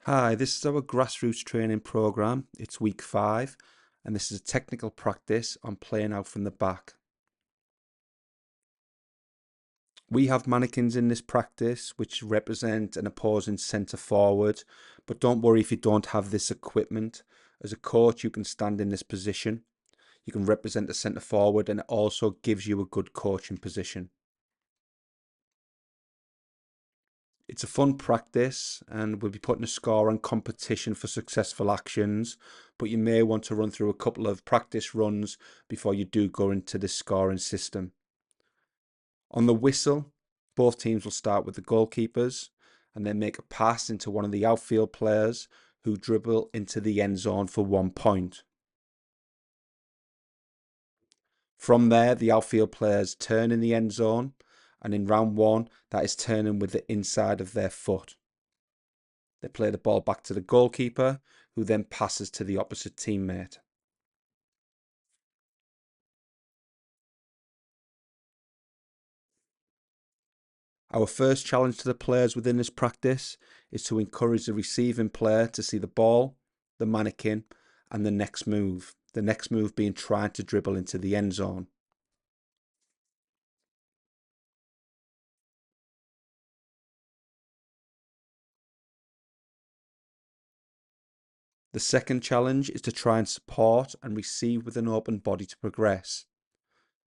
Hi, this is our Grassroots training program. It's week 5, and this is a technical practice on playing out from the back. We have mannequins in this practice which represent an opposing centre forward, but don't worry if you don't have this equipment. As a coach, you can stand in this position. You can represent the centre forward, and it also gives you a good coaching position. It's a fun practice, and we'll be putting a score on competition for successful actions, but you may want to run through a couple of practice runs before you do go into the scoring system. On the whistle, both teams will start with the goalkeepers and then make a pass into one of the outfield players who dribble into the end zone for 1 point. From there, the outfield players turn in the end zone, and in round 1, that is turning with the inside of their foot. They play the ball back to the goalkeeper, who then passes to the opposite teammate. Our first challenge to the players within this practice is to encourage the receiving player to see the ball, the mannequin, and the next move. The next move being trying to dribble into the end zone. The second challenge is to try and support and receive with an open body to progress.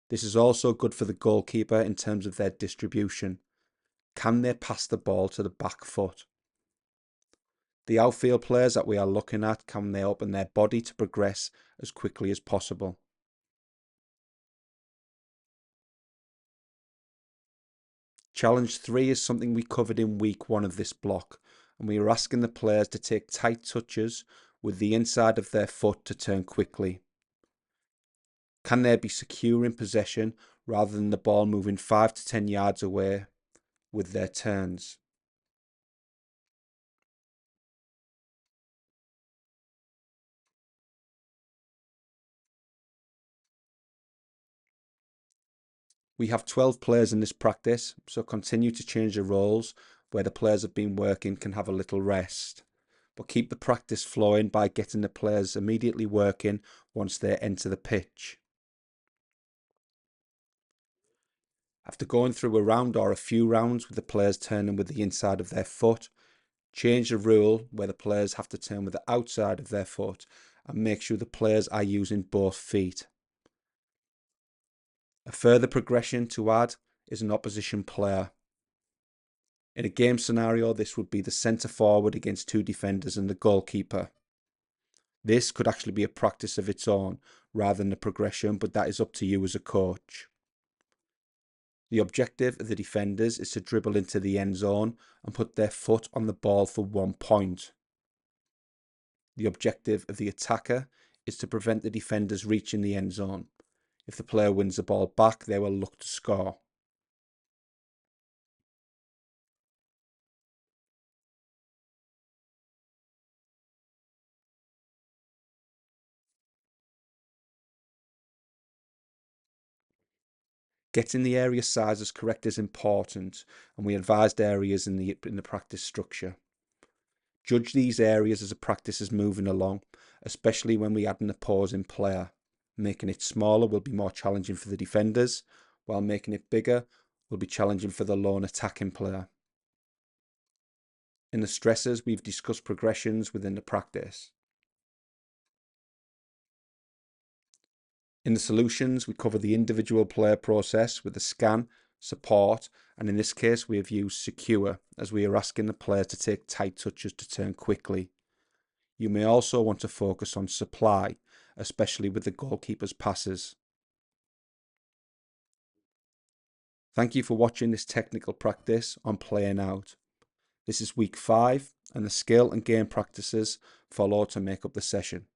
This is also good for the goalkeeper in terms of their distribution. Can they pass the ball to the back foot? The outfield players that we are looking at, can they open their body to progress as quickly as possible? Challenge 3 is something we covered in week 1 of this block, and we are asking the players to take tight touches with the inside of their foot to turn quickly. Can they be secure in possession rather than the ball moving 5 to 10 yards away with their turns? We have 12 players in this practice, so continue to change the roles. Where the players have been working can have a little rest. But keep the practice flowing by getting the players immediately working once they enter the pitch. After going through a round or a few rounds with the players turning with the inside of their foot, change the rule where the players have to turn with the outside of their foot and make sure the players are using both feet. A further progression to add is an opposition player. In a game scenario, this would be the centre forward against 2 defenders and the goalkeeper. This could actually be a practice of its own rather than a progression, but that is up to you as a coach. The objective of the defenders is to dribble into the end zone and put their foot on the ball for 1 point. The objective of the attacker is to prevent the defenders reaching the end zone. If the player wins the ball back, they will look to score. Getting the area sizes correct is important, and we advised areas in the practice structure. Judge these areas as the practice is moving along, especially when we add an opposing player. Making it smaller will be more challenging for the defenders, while making it bigger will be challenging for the lone attacking player. In the stresses, we've discussed progressions within the practice. In the solutions, we cover the individual player process with the scan, support, and in this case we have used secure, as we are asking the player to take tight touches to turn quickly. You may also want to focus on supply, especially with the goalkeeper's passes. Thank you for watching this technical practice on playing out. This is week 5, and the skill and game practices follow to make up the session.